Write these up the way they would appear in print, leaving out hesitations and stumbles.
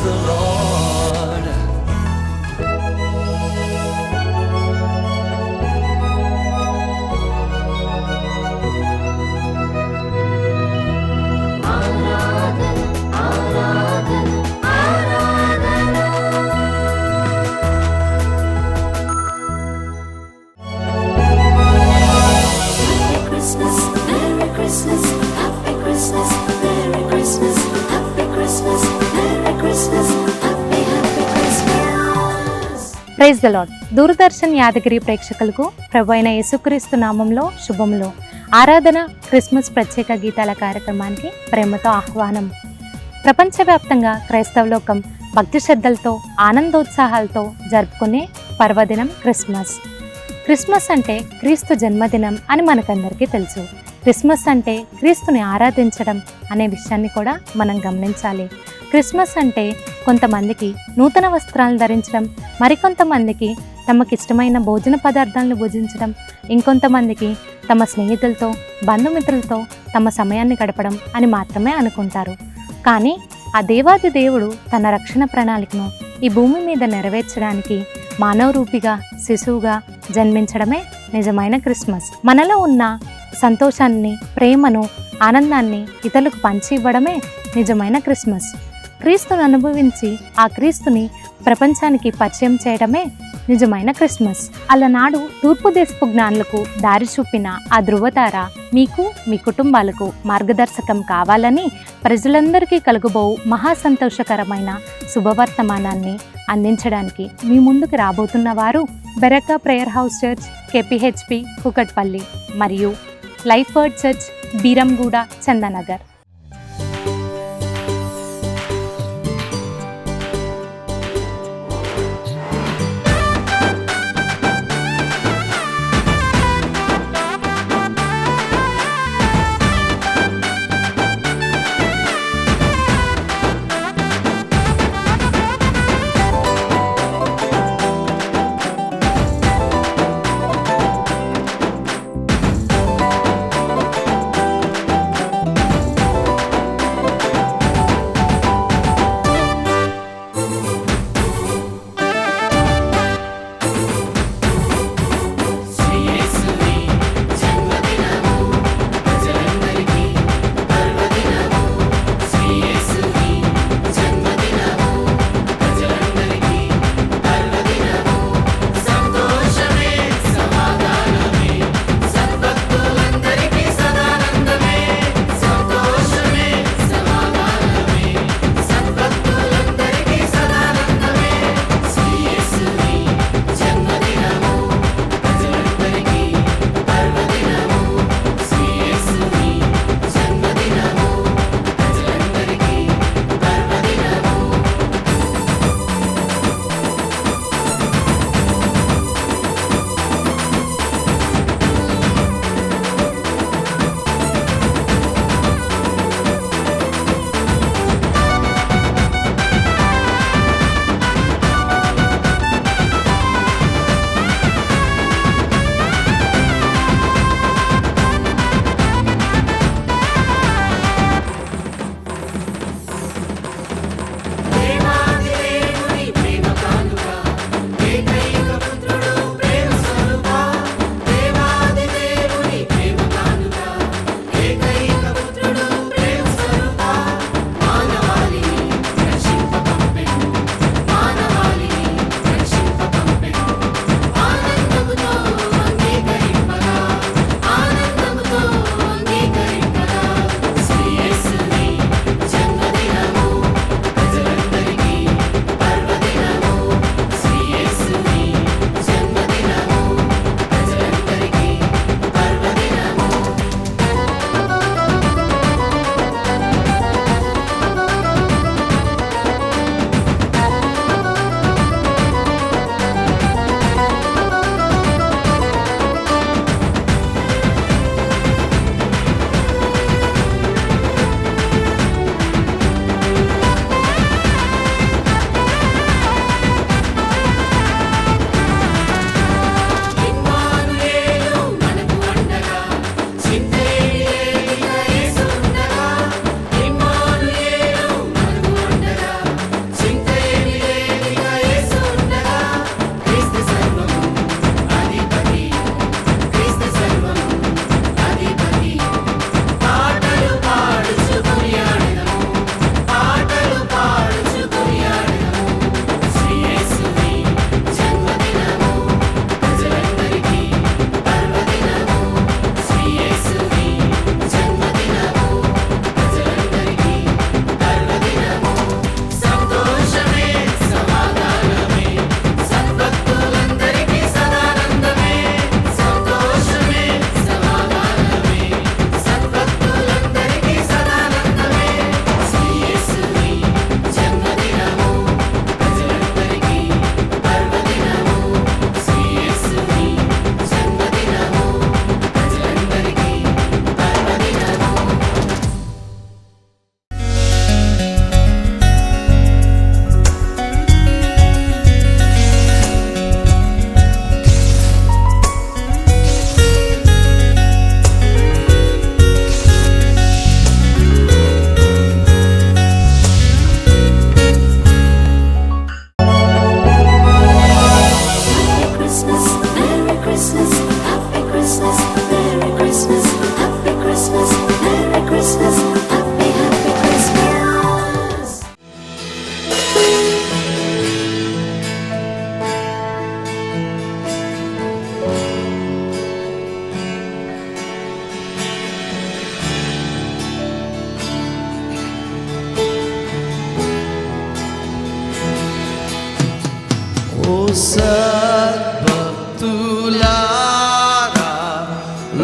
the Lord. Praise the lord. Doordarshan Yadagiri ప్రేక్షకులకు ప్రభు అయిన యేసుక్రీస్తు నామంలో శుభములు. ఆరాధన క్రిస్మస్ ప్రత్యేక గీతాల కార్యక్రమానికి ప్రేమతో ఆహ్వానం. ప్రపంచవ్యాప్తంగా క్రైస్తవ లోకం భక్తి శ్రద్ధలతో ఆనందోత్సాహాలతో జరుపుకునే పర్వదినం క్రిస్మస్. క్రిస్మస్ అంటే క్రీస్తు జన్మదినం అని మనకందరికీ తెలుసు. క్రిస్మస్ అంటే క్రీస్తుని ఆరాధించడం అనే విషయాన్ని కూడా మనం గమనించాలి. క్రిస్మస్ అంటే కొంతమందికి నూతన వస్త్రాలను ధరించడం, మరికొంతమందికి తమకిష్టమైన భోజన పదార్థాలను భుజించడం, ఇంకొంతమందికి తమ స్నేహితులతో బంధుమిత్రులతో తమ సమయాన్ని గడపడం అని మాత్రమే అనుకుంటారు. కానీ ఆ దేవాది దేవుడు తన రక్షణ ప్రణాళికను ఈ భూమి మీద నెరవేర్చడానికి మానవ రూపిగా శిశువుగా జన్మించడమే నిజమైన క్రిస్మస్. మనలో ఉన్న సంతోషాన్ని, ప్రేమను, ఆనందాన్ని ఇతరులకు పంచి ఇవ్వడమే నిజమైన క్రిస్మస్. క్రీస్తును అనుభవించి ఆ క్రీస్తుని ప్రపంచానికి పరిచయం చేయడమే నిజమైన క్రిస్మస్. అలనాడు తూర్పు దేశపు జ్ఞానులకు దారి చూపిన ఆ ధృవతార మీకు, మీ కుటుంబాలకు మార్గదర్శకం కావాలని ప్రజలందరికీ కలుగుబోవు మహా సంతోషకరమైన శుభవర్తమానాన్ని అందించడానికి మీ ముందుకు రాబోతున్న వారు Beracah prayer house church, KPHB, Kukatpally మరియు life word church, Beeramguda, Chandanagar. సద్భక్తులారా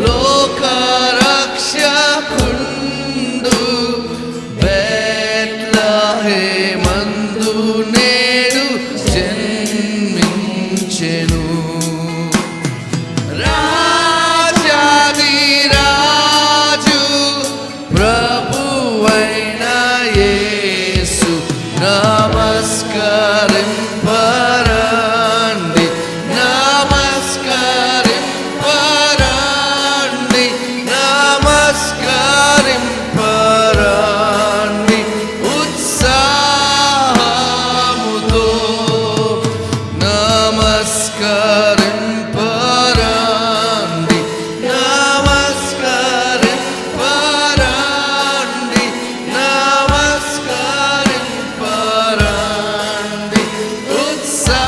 లోకరక్షకుండు బెత్లెహేమందు నేడు జన్మించెను. రాజాదిరాజు ప్రభువైన యేసు నమస్కరింపరండి, నమస్కరింపరండి, నమస్కరింపరండి ఉత్సాహముతో. నమస్కరింపరండి, నమస్కరింపరండి, నమస్కరింపరండి ఉత్సాహముతో.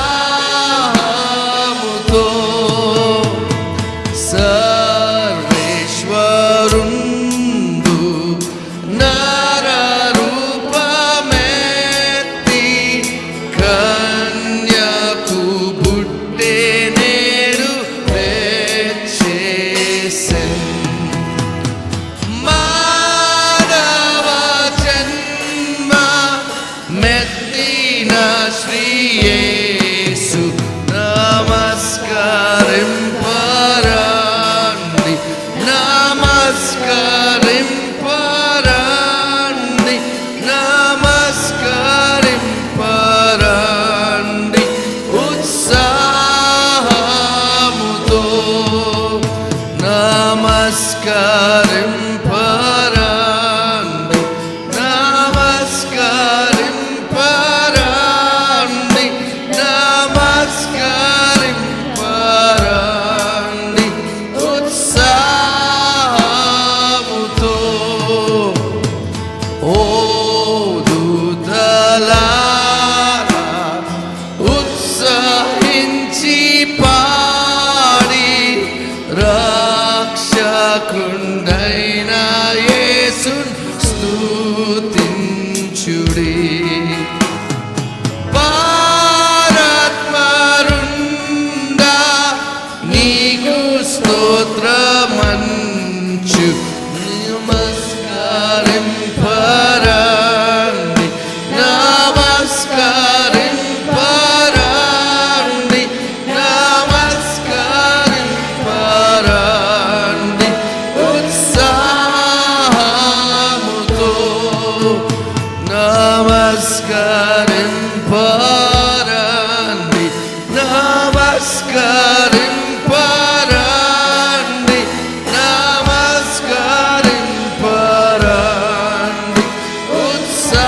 సర్వేశ్వరుండు నరరూపమెత్తి కన్యకు పుట్టె నేడు వేచేసెన్. మానవ జన్మ మెత్తిన శ్రీ యేసు నమస్కరింపరండి, నమస్కరింపరండి, నమస్కరింపరండి ఉత్సాహముతో. నమస్కరింపరండి, నమస్కరింపరండి, నమస్కరింపరండి ఉత్సాహముతో. ఓ దూతలారా ఉత్సహించి పాడి రక్షకుండైన యేసున్ స్తుతించుడి. పారాత్మరుండా నీకు స్తోత్రమంచు. నమస్కరింపరండి, నమస్కరింపరండి, నమస్కరింపరండి ఉత్సాహముతో. నమస్కరింపరండి, నమస్కరింపరండి, నమస్కరింపరండి ఉత్సాహముతో.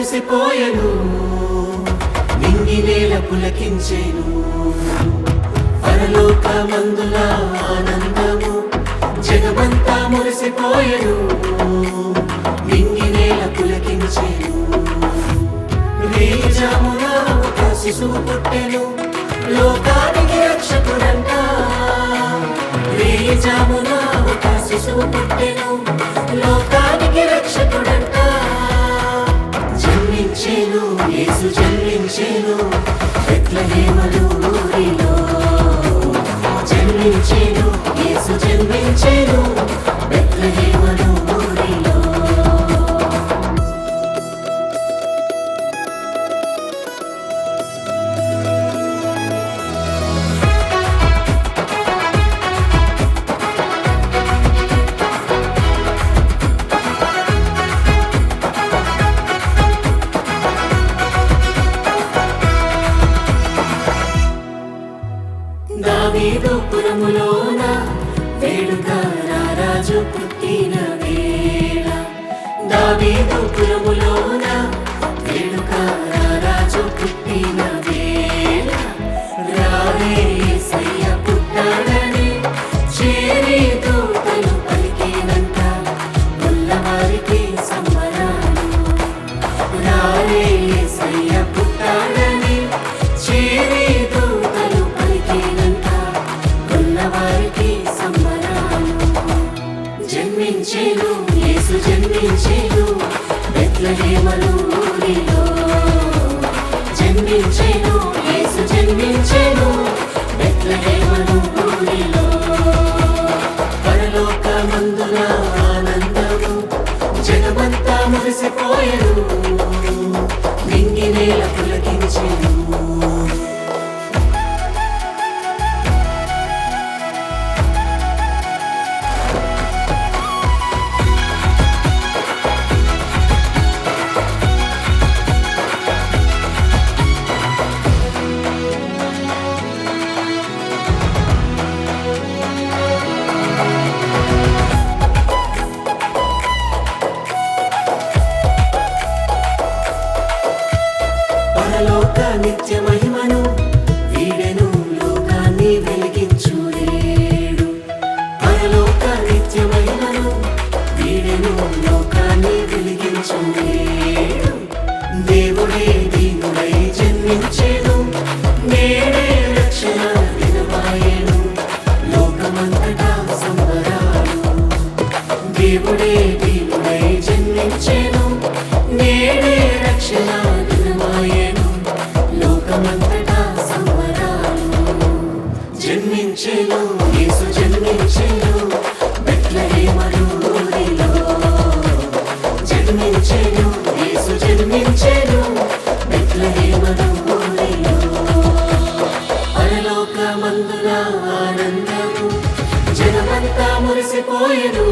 మురిసిపోయెను, నింగి నేల పులకించెను. పరలోకమందున ఆనందము, జగమంతా మురిసిపోయెను, నింగి నేల పులకించెను. రేజామున ఒక శిశువు పుట్టెను, లోకానికి రక్షకుడంట. రేజామున ఒక శిశువు పుట్టెను, లోకానికి రక్షకుడంట. జన్మించెను, యేసు జన్మించెను, బెత్లెహేములో ఊరిలో. జన్మించెను, యేసు జన్మించెను, బెత్లెహేములో ఊరిలో. దావీదు పురములోన వేడుక, రారాజు పుట్టిన వేళ. దావీదు పురములోన వేడుక, రారాజు పుట్టిన వేళ. రారే యేసయ్య పుట్టాడని చేరి దూతలు పలికేనంట, గొల్లవారికి సంబరాలు. రారే యేసయ్య పుట్టాడని చేరి దూతలు పలికేనంట, గొల్లవారికి సంబరాలు. జన్మించెను, యేసు జన్మించెను, బెత్లెహేములో ఊరిలో. జన్మించెను, యేసు జన్మించెను, బెత్లెహేములో ఊరిలో. పరలోకమందున ఆనందము, జగమంతా మురిసిపోయెను, నింగి నేల పులకించెను. పరలోక నిత్య మహిమను వీడెను, లోకాన్ని వెలిగించులేడు. పరలోక నిత్య మహిమను వీడెను, లోకాన్ని వెలిగించులేడు. దేవుడే దీనుడై జన్మించెను, నేడే రక్షణ దినమాయెను, లోకమంతటా సంబరాలు. దేవుడే దీనుడై జన్మించెను, నేడే రక్షణ దినమాయెను, లోకమంతటా సంబరాలు. జన్మించెను, యేసు జన్మించెను, బెత్లెహేములో ఊరిలో. జన్మించెను, యేసు జన్మించెను, బెత్లెహేములో ఊరిలో. పరలోకమందున ఆనందము, జగమంతా మురిసిపోయెను,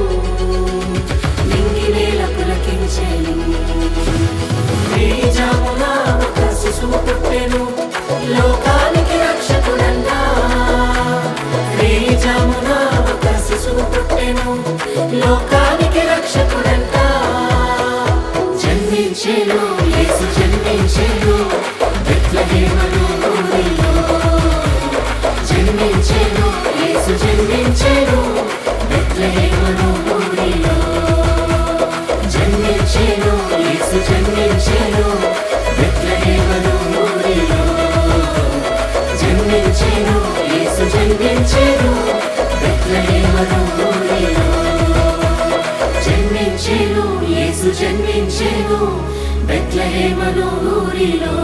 నింగి నేల పులకించెను. రేజామున ఒక శిశువు పుట్టెను, లోకానికి రక్షకుడంట. రేజామున ఒక శిశువు పుట్టెను, లోకానికి రక్షకుడంట. జన్మించెను, యేసు జన్మించెను, బెత్లెహేములో ఊరిలో. జన్మించెను, యేసు జన్మించెను, బెత్లెహేములో ఊరిలో. జన్మించెను, యేసు జన్మించెను, బెత్లెహేములో ఊరిలో. జన్మించెను, యేసు జన్మించెను, బెత్లెహేములో ఊరిలో. జన్మించెను, యేసు జన్మించెను, బెత్లెహేములో ఊరిలో.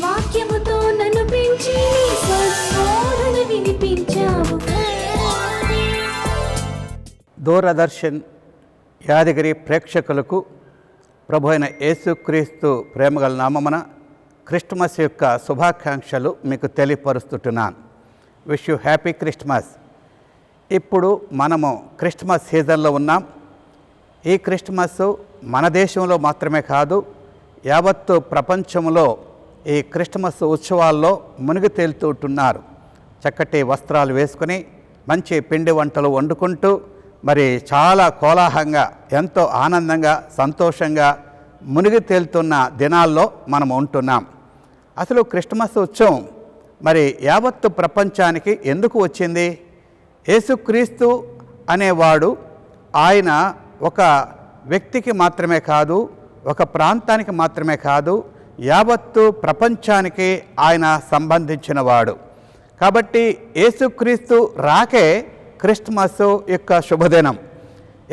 వాక్యముతో నన్ను పెంచి స్వస్వరణ వినిపించావు. దూరదర్శన్ యాదగిరి ప్రేక్షకులకు ప్రభు అయిన యేసుక్రీస్తు ప్రేమగల నామమున క్రిస్మస్ యొక్క శుభాకాంక్షలు మీకు తెలియపరుస్తున్నాను. Wish you happy Christmas. ఇప్పుడు మనము క్రిస్మస్ సీజన్లో ఉన్నాం. ఈ క్రిస్మస్ మన దేశంలో మాత్రమే కాదు, యావత్తు ప్రపంచంలో ఈ క్రిస్మస్ ఉత్సవాల్లో మునిగి తేలుతుంటున్నారు. చక్కటి వస్త్రాలు వేసుకుని మంచి పిండి వంటలు వండుకుంటూ మరి చాలా కోలాహలంగా, ఎంతో ఆనందంగా, సంతోషంగా మునిగి తేలుతున్న దినాల్లో మనం ఉంటున్నాం. అసలు క్రిస్మస్ ఉత్సవం మరి యావత్తు ప్రపంచానికి ఎందుకు వచ్చింది? యేసుక్రీస్తు అనేవాడు ఆయన ఒక వ్యక్తికి మాత్రమే కాదు, ఒక ప్రాంతానికి మాత్రమే కాదు, యావత్తు ప్రపంచానికి ఆయన సంబంధించినవాడు. కాబట్టి యేసుక్రీస్తు రాకే క్రిస్మస్ యొక్క శుభదినం.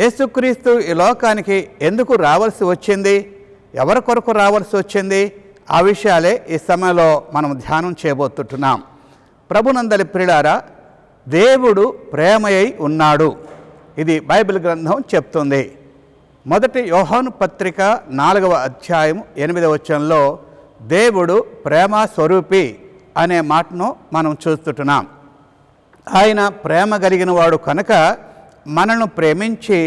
యేసుక్రీస్తు ఈ లోకానికి ఎందుకు రావాల్సి వచ్చింది, ఎవరి కొరకు రావాల్సి వచ్చింది, ఆ విషయాలే ఈ సమయంలో మనం ధ్యానం చేయబోతుంటున్నాం. ప్రభునందలి ప్రియులారా, దేవుడు ప్రేమయై ఉన్నాడు. ఇది బైబిల్ గ్రంథం చెప్తుంది. మొదటి యోహాను పత్రిక 4వ అధ్యాయం 8వ వచనంలో దేవుడు ప్రేమ స్వరూపి అనే మాటను మనం చూస్తుంటున్నాం. ఆయన ప్రేమ కలిగిన వాడు కనుక మనను ప్రేమించి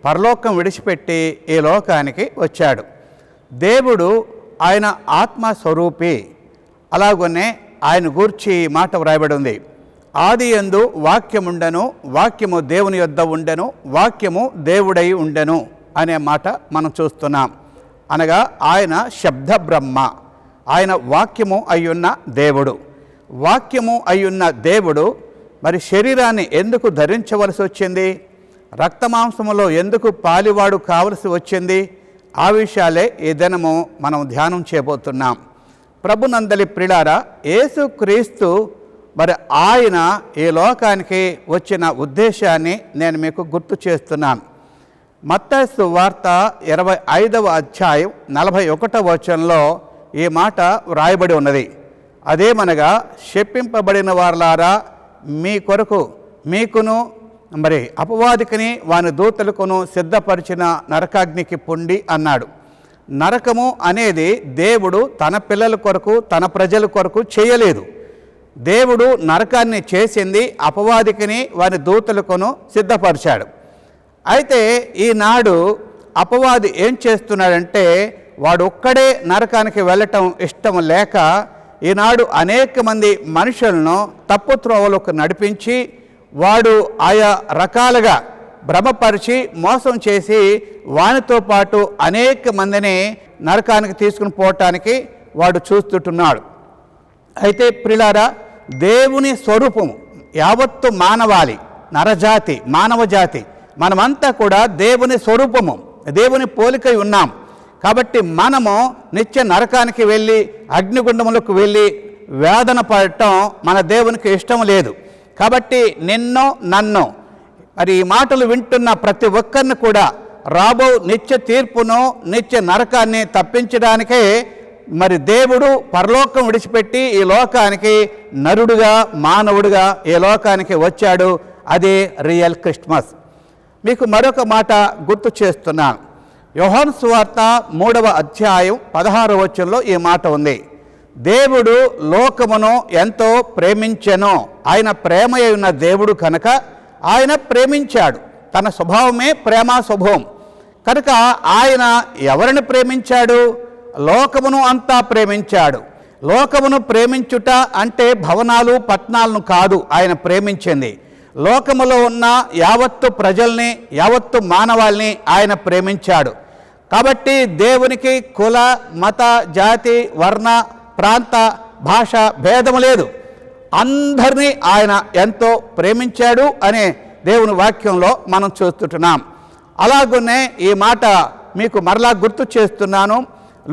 పరలోకం విడిచిపెట్టి ఈ లోకానికి వచ్చాడు. దేవుడు ఆయన ఆత్మస్వరూపి. అలాగనే ఆయన గూర్చి మాట వ్రాయబడి ఉంది, ఆది యందు వాక్యముండెను, వాక్యము దేవుని యొద్ద ఉండెను, వాక్యము దేవుడై ఉండెను అనే మాట మనం చూస్తున్నాం. అనగా ఆయన శబ్ద బ్రహ్మ, ఆయన వాక్యము అయ్యున్న దేవుడు. వాక్యము అయ్యున్న దేవుడు మరి శరీరాన్ని ఎందుకు ధరించవలసి వచ్చింది, రక్తమాంసములో ఎందుకు పాలివాడు కావలసి వచ్చింది, ఆ విషయాలే ఈ దినము మనం ధ్యానం చేయబోతున్నాం. ప్రభునందలి ప్రియులారా, యేసుక్రీస్తు మరి ఆయన ఈ లోకానికి వచ్చిన ఉద్దేశాన్ని నేను మీకు గుర్తు చేస్తున్నాను. మత్తయి సువార్త 25వ అధ్యాయం 41వ వచనంలో ఈ మాట వ్రాయబడి ఉన్నది. అదేమనగా, శపింపబడిన వారలారా, మీ కొరకు మీకును మరి అపవాదికిని వాని దూతలకును సిద్ధపరిచిన నరకాగ్నికి పొండి అన్నాడు. నరకము అనేది దేవుడు తన పిల్లల కొరకు, తన ప్రజల కొరకు చేయలేదు. దేవుడు నరకాన్ని చేసింది అపవాదికిని వాని దూతలకును సిద్ధపరిచాడు. అయితే ఈనాడు అపవాది ఏం చేస్తున్నాడంటే, వాడు ఒక్కడే నరకానికి వెళ్ళటం ఇష్టం లేక ఈనాడు అనేక మంది మనుషులను తప్పుత్రోవలకు నడిపించి వాడు ఆయా రకాలుగా భ్రమపరిచి మోసం చేసి వానితో పాటు అనేక మందిని నరకానికి తీసుకుని పోవటానికి వాడు చూస్తుంటున్నాడు. అయితే ప్రియులారా, దేవుని స్వరూపము యావత్తు మానవాళి, నరజాతి, మానవ జాతి మనమంతా కూడా దేవుని స్వరూపము, దేవుని పోలికై ఉన్నాం. కాబట్టి మనము నిత్య నరకానికి వెళ్ళి అగ్నిగుండములకు వెళ్ళి వేదన పడటం మన దేవునికి ఇష్టం లేదు. కాబట్టి నిన్నో నన్ను మరి ఈ మాటలు వింటున్న ప్రతి ఒక్కరిని కూడా రాబో నిత్య తీర్పును, నిత్య నరకాన్ని తప్పించడానికే మరి దేవుడు పరలోకం విడిచిపెట్టి ఈ లోకానికి నరుడుగా, మానవుడిగా ఈ లోకానికి వచ్చాడు. అదే రియల్ క్రిస్మస్. మీకు మరొక మాట గుర్తు చేస్తున్నాను. యోహాను సువార్త 3వ అధ్యాయం 16వ వచనంలో ఈ మాట ఉంది, దేవుడు లోకమును ఎంతో ప్రేమించెను. ఆయన ప్రేమయై ఉన్న దేవుడు కనుక ఆయన ప్రేమించాడు. తన స్వభావమే ప్రేమ స్వభావం కనుక ఆయన ఎవరిని ప్రేమించాడు? లోకమును అంతా ప్రేమించాడు. లోకమును ప్రేమించుట అంటే భవనాలు, పట్టణాలను కాదు ఆయన ప్రేమించింది. లోకములో ఉన్న యావత్తు ప్రజల్ని, యావత్తు మానవాల్ని ఆయన ప్రేమించాడు. కాబట్టి దేవునికి కుల, మత, జాతి, వర్ణ, ప్రాంత, భాష భేదము లేదు. అందరినీ ఆయన ఎంతో ప్రేమించాడు అనే దేవుని వాక్యంలో మనం చూస్తుంటున్నాం. అలాగనే ఈ మాట మీకు మరలా గుర్తు చేస్తున్నాను.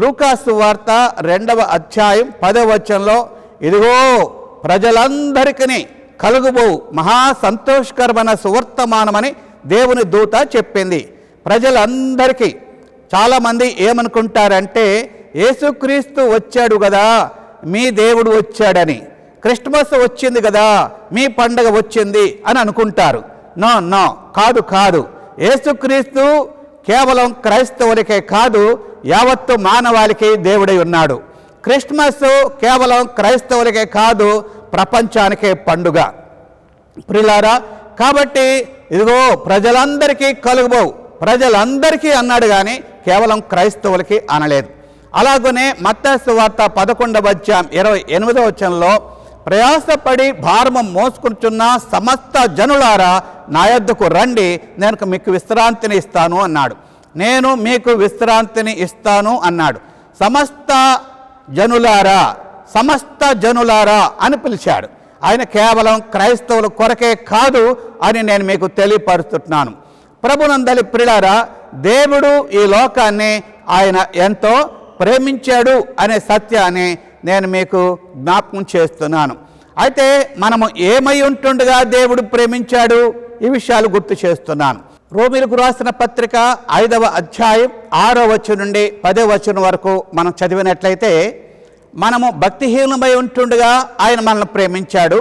లూకాసు వార్త 2వ అధ్యాయం 10వ వచనంలో, ఇదిగో ప్రజలందరికీ కలుగుబో మహా సంతోషకరమైన సువర్తమానమని దేవుని దూత చెప్పింది. ప్రజలందరికీ. చాలామంది ఏమనుకుంటారంటే, యేసుక్రీస్తు వచ్చాడు కదా, మీ దేవుడు వచ్చాడని, క్రిస్మస్ వచ్చింది కదా, మీ పండగ వచ్చింది అని అనుకుంటారు. నో నో, కాదు కాదు. యేసుక్రీస్తు కేవలం క్రైస్తవులకే కాదు, యావత్తు మానవాళికి దేవుడై ఉన్నాడు. క్రిస్మస్ కేవలం క్రైస్తవులకే కాదు, ప్రపంచానికే పండుగ. ప్రియులారా, కాబట్టి ఇదిగో ప్రజలందరికీ కలుగుబోవు, ప్రజలందరికీ అన్నాడు కానీ కేవలం క్రైస్తవులకి అనలేదు. అలాగనే మత్తయి సువార్త 11:28 ప్రయాసపడి భారము మోసుకుంటున్న సమస్త జనులారా నా యొద్దకు రండి, నేను మీకు విశ్రాంతిని ఇస్తాను అన్నాడు. నేను మీకు విశ్రాంతిని ఇస్తాను అన్నాడు. సమస్త జనులారా అని పిలిచాడు. ఆయన కేవలం క్రైస్తవుల కొరకే కాదు అని నేను మీకు తెలియపరుస్తున్నాను. ప్రభునందలి ప్రియులారా, దేవుడు ఈ లోకాన్ని ఆయన ఎంతో ప్రేమించాడు అనే సత్యాన్ని నేను మీకు జ్ఞాపకం చేస్తున్నాను. అయితే మనము ఏమై ఉంటుండగా దేవుడు ప్రేమించాడు, ఈ విషయాలు గుర్తు చేస్తున్నాను. రోమీలకు రాసిన పత్రిక 5వ అధ్యాయం 6వ వచనం నుండి 10వ వచనం వరకు మనం చదివినట్లయితే, మనము భక్తిహీనమై ఉంటుండగా ఆయన మనల్ని ప్రేమించాడు,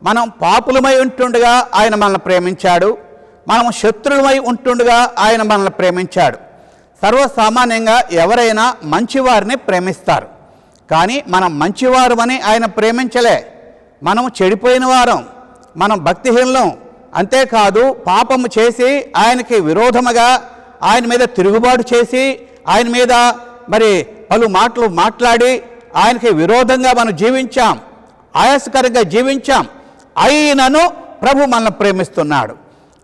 మనం పాపులమై ఉంటుండగా ఆయన మనల్ని ప్రేమించాడు, మనము శత్రులమై ఉంటుండగా ఆయన మనల్ని ప్రేమించాడు. సర్వసామాన్యంగా ఎవరైనా మంచివారిని ప్రేమిస్తారు, కానీ మనం మంచివారమని ఆయన ప్రేమించలే. మనం చెడిపోయిన వారం, మనం భక్తిహీనం. అంతేకాదు పాపము చేసి ఆయనకి విరోధముగా ఆయన మీద తిరుగుబాటు చేసి ఆయన మీద మరి పలు మాటలు మాట్లాడి ఆయనకి విరోధంగా మనం జీవించాం, ఆయాసకరంగా జీవించాం. అయినను ప్రభు మనల్ని ప్రేమిస్తున్నాడు.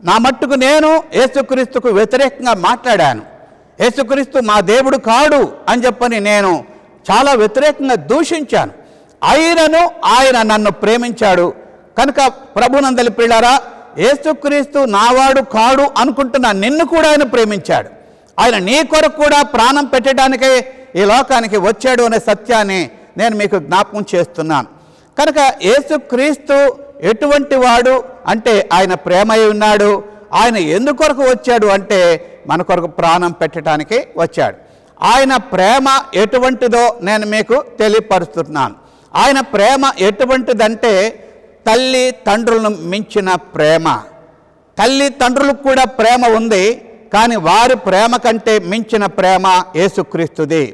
నా మట్టుకు నేను యేసుక్రీస్తుకు వ్యతిరేకంగా మాట్లాడాను, యేసుక్రీస్తు మా దేవుడు కాడు అని చెప్పని నేను చాలా వ్యతిరేకంగా దూషించాను. అయినను ఆయన నన్ను ప్రేమించాడు. కనుక ప్రభునందలి ప్రియులారా, యేసుక్రీస్తు నావాడు కాడు అనుకుంటున్న నిన్ను కూడా ఆయన ప్రేమించాడు. ఆయన నీ కొరకు కూడా ప్రాణం పెట్టడానికే ఈ లోకానికి వచ్చాడు అనే సత్యాన్ని నేను మీకు జ్ఞాపకం చేస్తున్నాను. కనుక యేసుక్రీస్తు ఎటువంటి వాడు అంటే ఆయన ప్రేమై ఉన్నాడు. ఆయన ఎందుకొరకు వచ్చాడు అంటే మన కొరకు ప్రాణం పెట్టడానికి వచ్చాడు. ఆయన ప్రేమ ఎటువంటిదో నేను మీకు తెలియపరుస్తున్నాను. ఆయన ప్రేమ ఎటువంటిదంటే తల్లి తండ్రులను మించిన ప్రేమ. తల్లి తండ్రులకు కూడా ప్రేమ ఉంది, కానీ వారి ప్రేమ కంటే మించిన ప్రేమ యేసుక్రీస్తుది.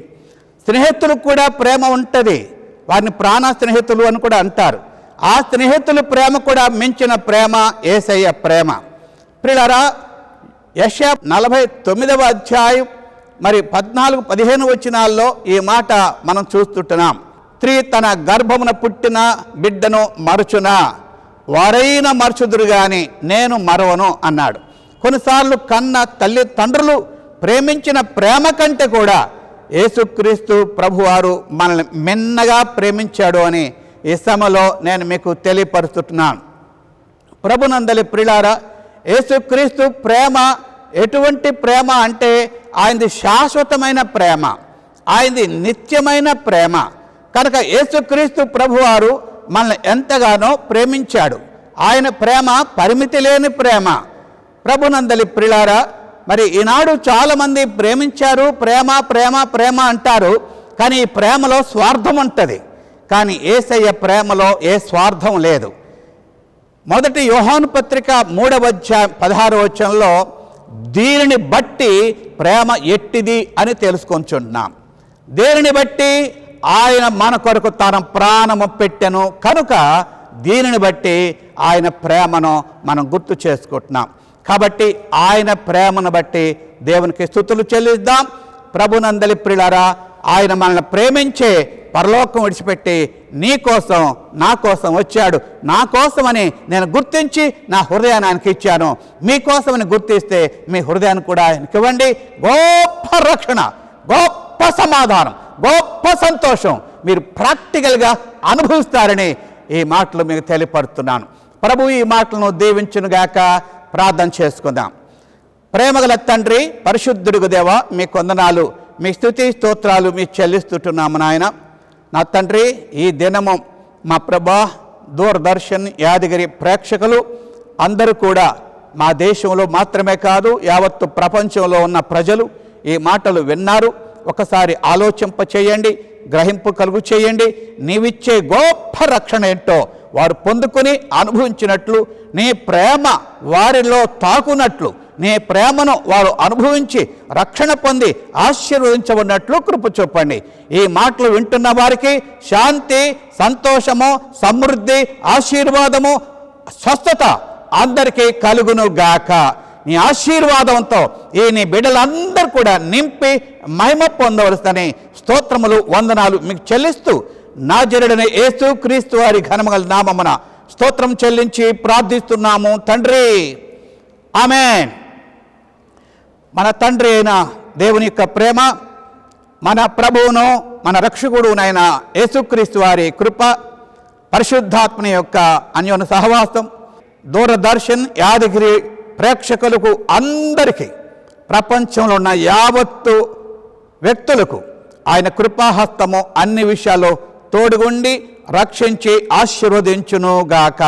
స్నేహితులకు కూడా ప్రేమ ఉంటుంది, వారిని ప్రాణ స్నేహితులు అని కూడా అంటారు. ఆ స్నేహితుల ప్రేమ కూడా మించిన ప్రేమ యేసయ్య ప్రేమ. ప్రియులారా, యెషయా 49వ అధ్యాయం 14-15 వచనాల్లో ఈ మాట మనం చూస్తుంటున్నాం. స్త్రీ తన గర్భమున పుట్టిన బిడ్డను మరచునా, వారైనా మరచుదురు గాని నేను మరవను అన్నాడు. కొన్నిసార్లు కన్న తల్లిదండ్రులు ప్రేమించిన ప్రేమ కంటే కూడా యేసుక్రీస్తు ప్రభువారు మనల్ని మిన్నగా ప్రేమించాడు అని ఈ సమయంలో నేను మీకు తెలియపరుస్తున్నాను. ప్రభునందలి ప్రియులారా, యేసుక్రీస్తు ప్రేమ ఎటువంటి ప్రేమ అంటే ఆయనది శాశ్వతమైన ప్రేమ, ఆయనది నిత్యమైన ప్రేమ. కనుక యేసుక్రీస్తు ప్రభువారు మనల్ని ఎంతగానో ప్రేమించాడు. ఆయన ప్రేమ పరిమితి లేని ప్రేమ. ప్రభునందలి ప్రియులారా, మరి ఈనాడు చాలామంది ప్రేమించారు, ప్రేమ ప్రేమ ప్రేమ అంటారు, కానీ ఈ ప్రేమలో స్వార్థం ఉంటుంది. కానీ యేసయ్య ప్రేమలో ఏ స్వార్థం లేదు. మొదటి యోహాను పత్రిక 3వ అధ్యాయం 16వ వచనంలో దీనిని బట్టి ప్రేమ ఎట్టిది అని తెలుసుకొంచున్నాం. దీనిని బట్టి ఆయన మన కొరకు తన ప్రాణము పెట్టెను కనుక దీనిని బట్టి ఆయన ప్రేమను మనం గుర్తు చేసుకుంటున్నాం. కాబట్టి ఆయన ప్రేమను బట్టి దేవునికి స్తుతులు చెల్లిద్దాం. ప్రభునందలి ప్రియులారా, ఆయన మనల్ని ప్రేమించే పరలోకం విడిచిపెట్టి నీ కోసం నా కోసం వచ్చాడు. నా కోసమని నేను గుర్తించి నా హృదయాన్ని ఆయనకి ఇచ్చాను. మీకోసమని గుర్తిస్తే మీ హృదయాన్ని కూడా ఆయనకి ఇవ్వండి. గొప్ప రక్షణ, గొప్ప సమాధానం, గొప్ప సంతోషం మీరు ప్రాక్టికల్గా అనుభవిస్తారని ఈ మాటలు మీకు తెలియపరుస్తున్నాను. ప్రభు ఈ మాటలను దీవించునుగాక. ప్రార్థన చేసుకుందాం. ప్రేమగల తండ్రి, పరిశుద్ధుడిగు దేవ, మీ కొందనాలు, మీ స్తుతి స్తోత్రాలు మీ చెల్లిస్తుంటున్నాము నాయన. నా తండ్రి, ఈ దినము మా ప్రభా దూరదర్శన్ యాదగిరి ప్రేక్షకులు అందరూ కూడా మా దేశంలో మాత్రమే కాదు యావత్తు ప్రపంచంలో ఉన్న ప్రజలు ఈ మాటలు విన్నారు. ఒకసారి ఆలోచింప చేయండి, గ్రహింపు కలుగు చేయండి. నీవిచ్చే గొప్ప రక్షణ ఏంటో వారు పొందుకొని అనుభవించినట్లు, నీ ప్రేమ వారిలో తాకునట్లు, నీ ప్రేమను వారు అనుభవించి రక్షణ పొంది ఆశీర్వదించబడినట్లు కృప చూపండి. ఈ మాటలు వింటున్న వారికి శాంతి, సంతోషము, సమృద్ధి, ఆశీర్వాదము, స్వస్థత అందరికీ కలుగును గాక. నీ ఆశీర్వాదంతో ఈ నీ బిడ్డలందరూ కూడా నింపి మహిమ పొందవలసిన స్తోత్రములు, వందనాలు మీకు చెల్లిస్తూ నాజరేయుడైన యేసు క్రీస్తు వారి ఘనమగల నామమున స్తోత్రం చెల్లించి ప్రార్థిస్తున్నాము తండ్రి, ఆమేన్. మన తండ్రి అయిన దేవుని యొక్క ప్రేమ, మన ప్రభువును మన రక్షకుడునైన యేసుక్రీస్తు వారి కృప, పరిశుద్ధాత్మని యొక్క అన్యోన్య సహవాసం, దూరదర్శన్ యాదగిరి ప్రేక్షకులకు అందరికీ, ప్రపంచంలో ఉన్న యావత్తు వ్యక్తులకు ఆయన కృపాహస్తము అన్ని విషయాల్లో తోడుగుండి రక్షించి ఆశీర్వదించునుగాక.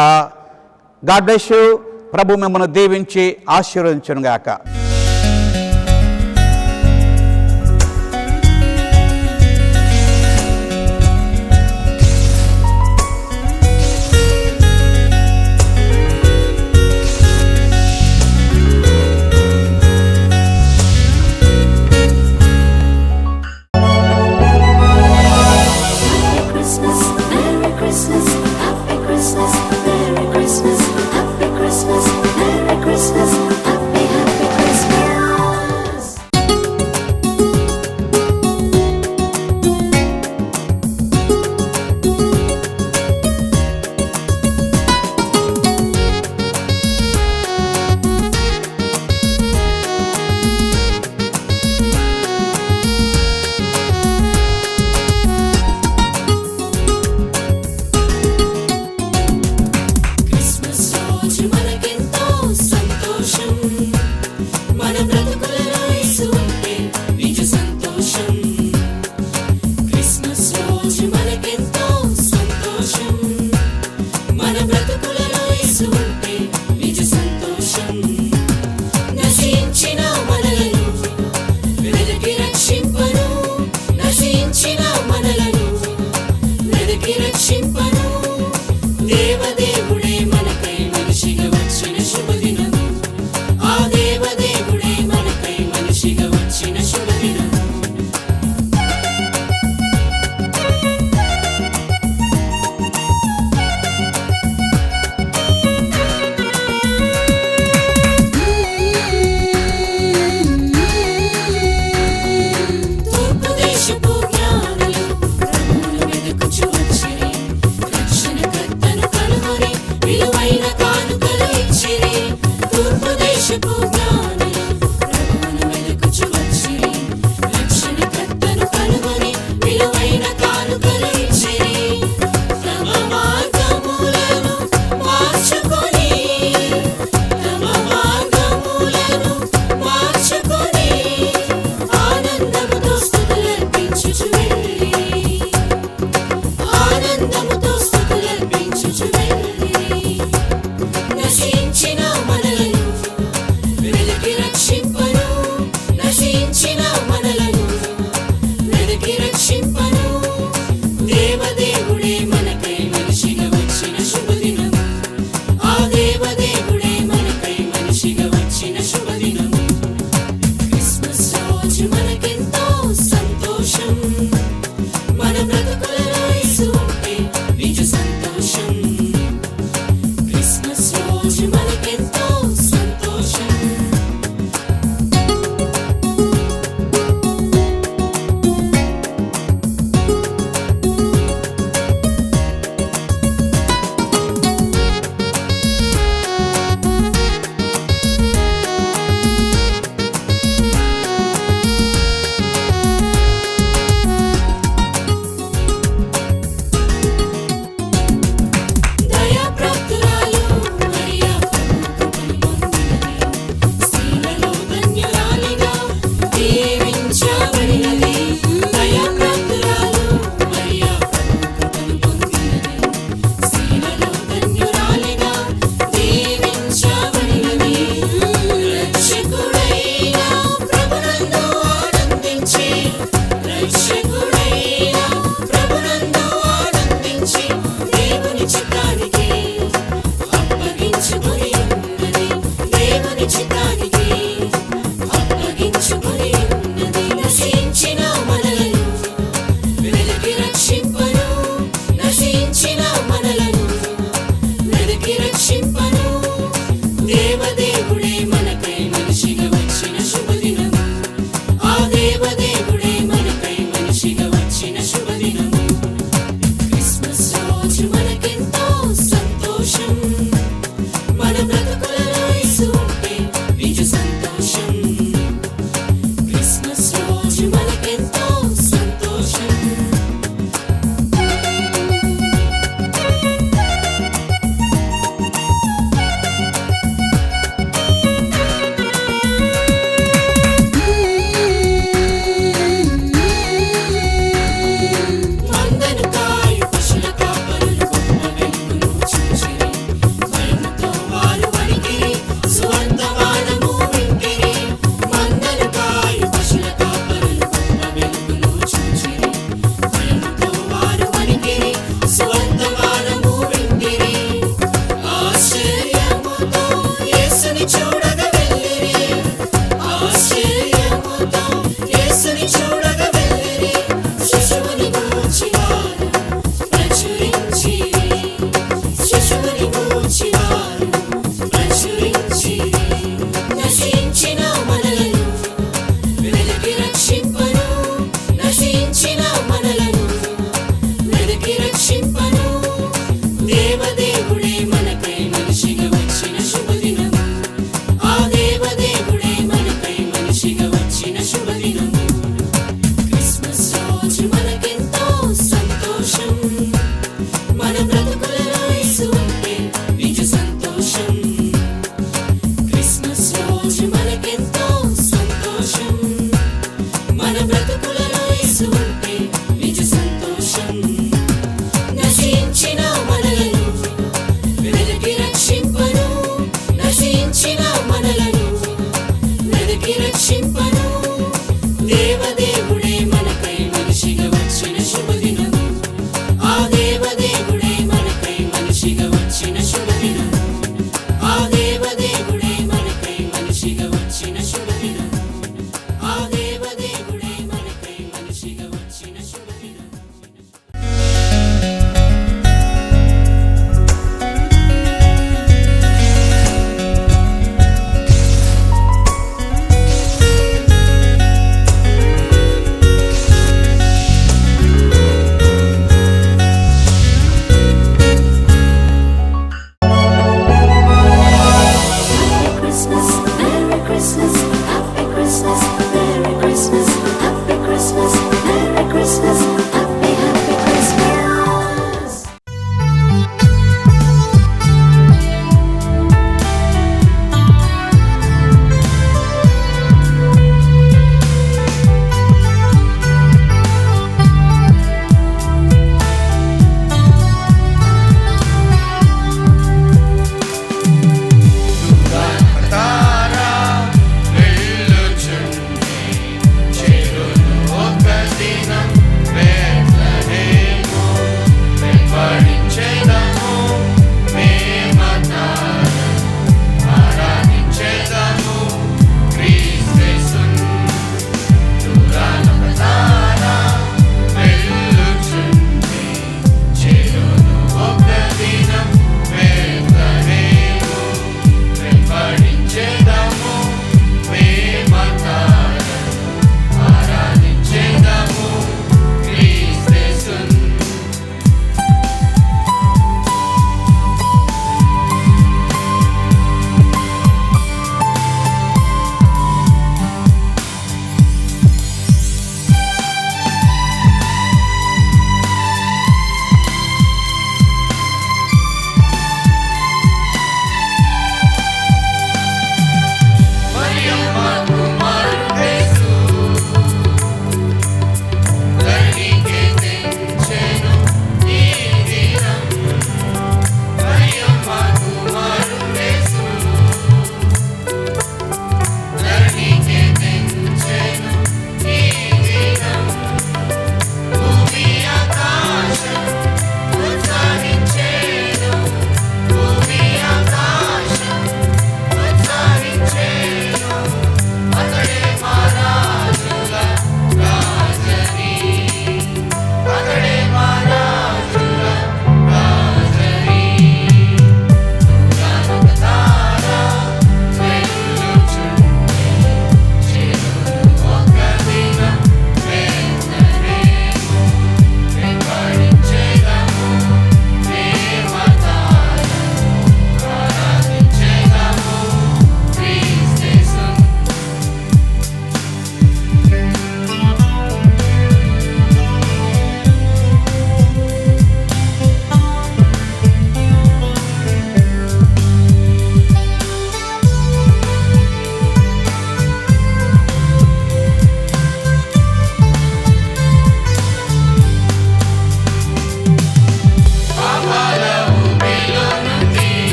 God bless you. ప్రభు మిమ్మల్ని దీవించి ఆశీర్వదించునుగాక.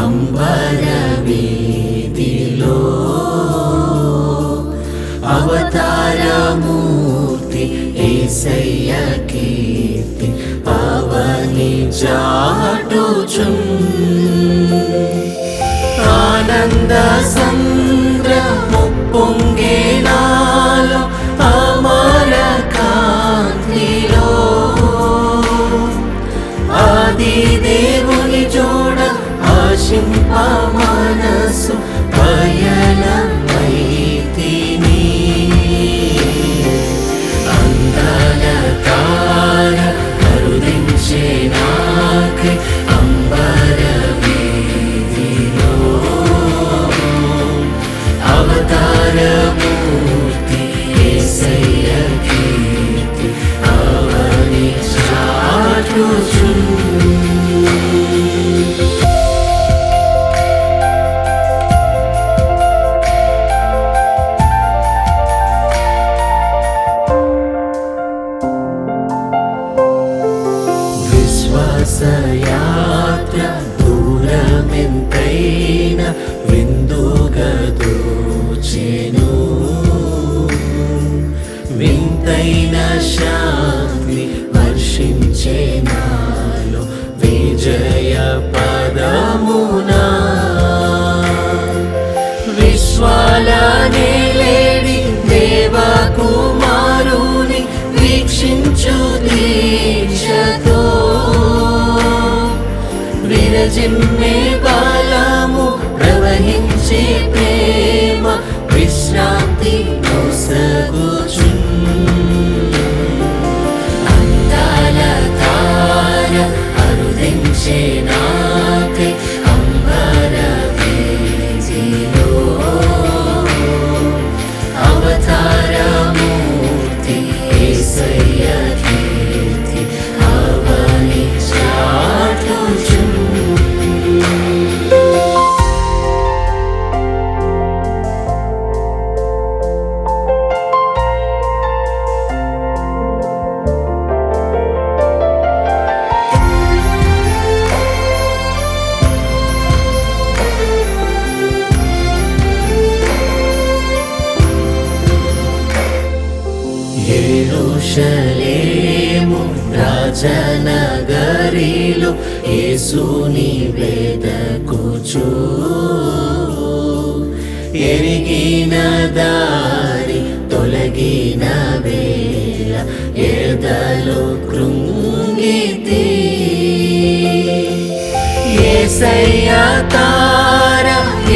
అంబర వీధిలో అవతారమూర్తి యేసయ్య కీర్తి పవని చాటుచున్ ఆనంద సంద్రము పొంగేనాలో అమర కాంతిలో ఆది దేవుని జోడ ఆశింప మనసు పయనమైతిని అందాల తార కరుణించే నాకై అంబర వీధిలో అవతారమూర్తి యేసయ్య కీర్తి అవని చాటుచున్ విశ్వాసయాత్ర దూరమెంతైన విందుగదోచెను వింతైన శాంతి వర్షించే నాలో విజయ పదమునా విశ్వాల నేలేడి దేవకుమారుని వీక్షించు దీక్షతో విరజిమ్మే బలము ప్రవహించే ప్రేమ విశ్రాంతి నొసగుచున్ అందాల తార అరుదించే నాకై అంబర వీధిలో అవతారమూర్తి యేసయ్య కీర్తి అవని చాటుచున్ యెరూషలేము రాజనగరిలో యేసుని వెదకుచు ఎరిగిన దారి తొలగిన వేళ ఎదలో కృంగితి యేసయ్య తార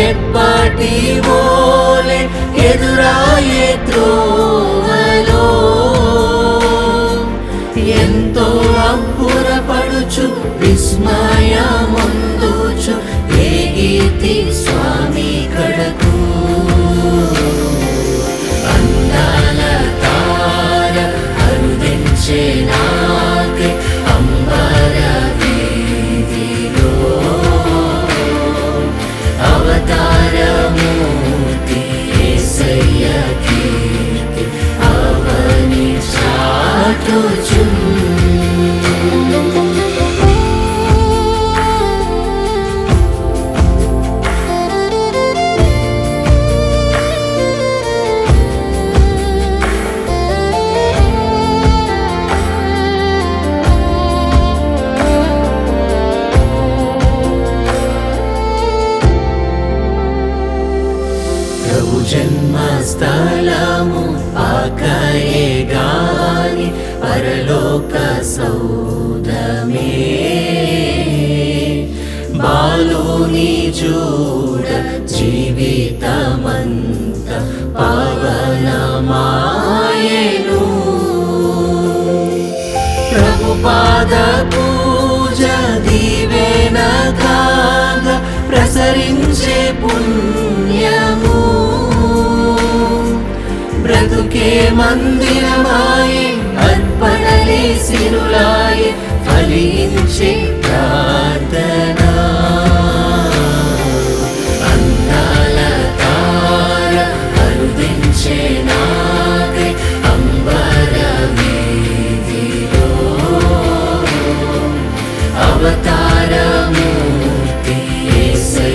ఎప్పటి వోలె ఎదురాయే త్రోవలో ఎంతో అబ్బురపడుచు విస్మయముందుచు ఏగితి స్వామి కడకు అందాల తార అరుదించే నాకై అంబర వీధిలో అవతారమూర్తి యేసయ్య కీర్తి అవని చాటుచున్ ప్రభు జన్మస్థలము ఆకయే గాని పరలోక సౌదమే బాలుని చూడ జీవితమంత పవనమాయెను ప్రభు పాద పూజ దీవెన కాగా ప్రసరించే పుణ్యము బ్రతుకే మందిరమాయే అర్పణలే సిరులాయే ఫలించే ప్రార్థన అందాల తార అరుదించే నాకై అంబర వీధిలో అవతారమూర్తి యేసయ్య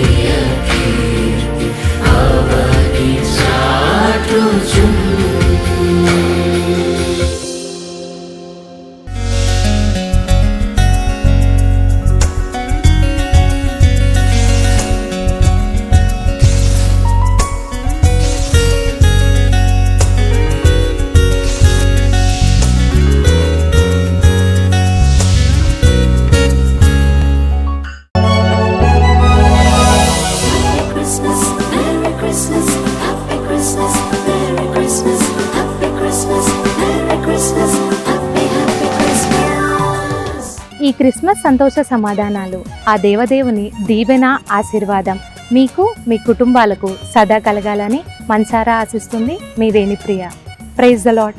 ఈ క్రిస్మస్ సంతోష సమాధానాలు, ఆ దేవదేవుని దీవెన ఆశీర్వాదం మీకు మీ కుటుంబాలకు సదా కలగాలని మనసారా ఆశిస్తుంది మీ వేణిప్రియ. Praise the lord.